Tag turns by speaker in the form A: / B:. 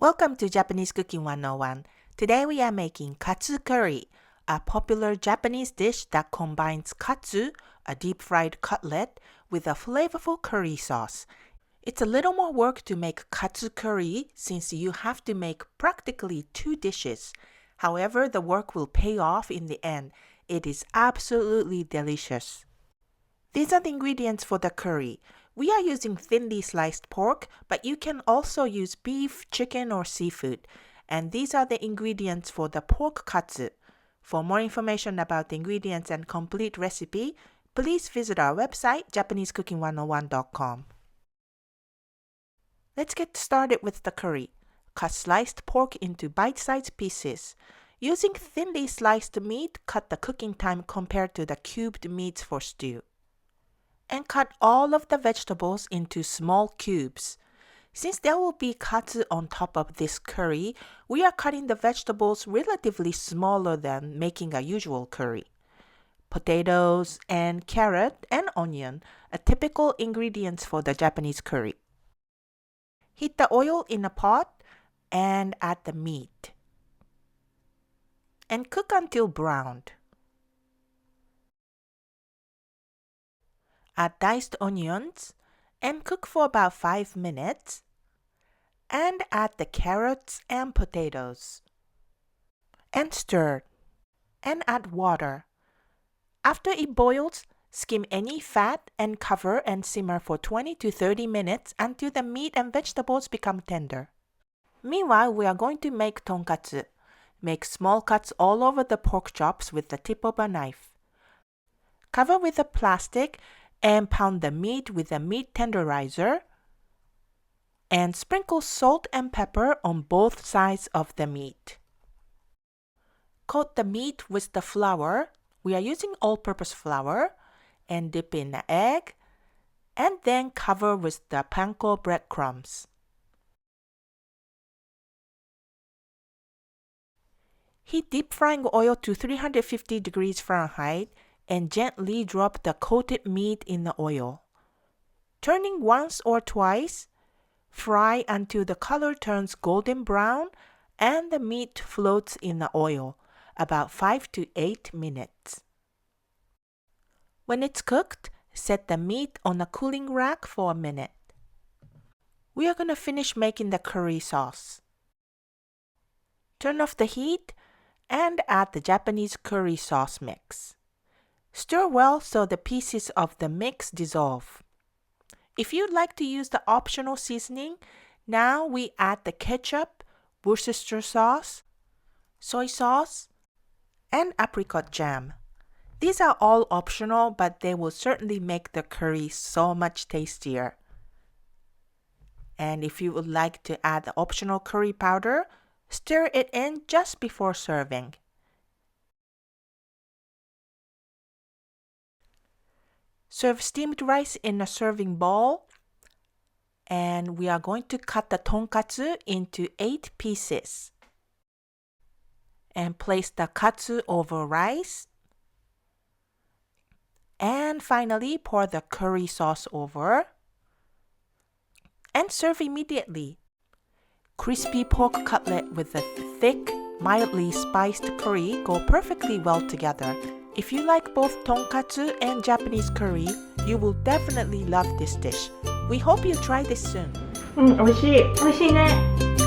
A: Welcome to Japanese Cooking 101. Today we are making Katsu Curry, a popular Japanese dish that combines katsu, a deep-fried cutlet, with a flavorful curry sauce. It's a little more work to make Katsu Curry since you have to make practically 2 dishes. However, the work will pay off in the end. It is absolutely delicious. These are the ingredients for the curry. We are using thinly sliced pork, but you can also use beef, chicken, or seafood. And these are the ingredients for the pork katsu. For more information about the ingredients and complete recipe, please visit our website, JapaneseCooking101.com. Let's get started with the curry. Cut sliced pork into bite-sized pieces. Using thinly sliced meat, cut the cooking time compared to the cubed meats for stew. And cut all of the vegetables into small cubes. Since there will be katsu on top of this curry, we are cutting the vegetables relatively smaller than making a usual curry. Potatoes and carrot and onion are typical ingredients for the Japanese curry. Heat the oil in a pot and add the meat. And cook until browned. Add diced onions and cook for about 5 minutes. And add the carrots and potatoes. And stir. And add water. After it boils, skim any fat and cover and simmer for 20 to 30 minutes until the meat and vegetables become tender. Meanwhile, we are going to make tonkatsu. Make small cuts all over the pork chops with the tip of a knife. Cover with a plastic and pound the meat with a meat tenderizer. And sprinkle salt and pepper on both sides of the meat. Coat the meat with the flour. We are using all-purpose flour. And dip in the egg. And then cover with the panko breadcrumbs. Heat deep frying oil to 350 degrees Fahrenheit and gently drop the coated meat in the oil. Turning once or twice, fry until the color turns golden brown and the meat floats in the oil, about 5 to 8 minutes. When it's cooked, set the meat on a cooling rack for a minute. We are going to finish making the curry sauce. Turn off the heat and add the Japanese curry sauce mix. Stir well so the pieces of the mix dissolve. If you'd like to use the optional seasoning, now we add the ketchup, Worcestershire sauce, soy sauce, and apricot jam. These are all optional, but they will certainly make the curry so much tastier. And if you would like to add the optional curry powder, stir it in just before serving. Serve steamed rice in a serving bowl. And we are going to cut the tonkatsu into 8 pieces. And place the katsu over rice. And finally, pour the curry sauce over. And serve immediately. Crispy pork cutlet with a thick, mildly spiced curry go perfectly well together. If you like both tonkatsu and Japanese curry, you will definitely love this dish. We hope you try this soon.
B: 美味しい。美味しいね。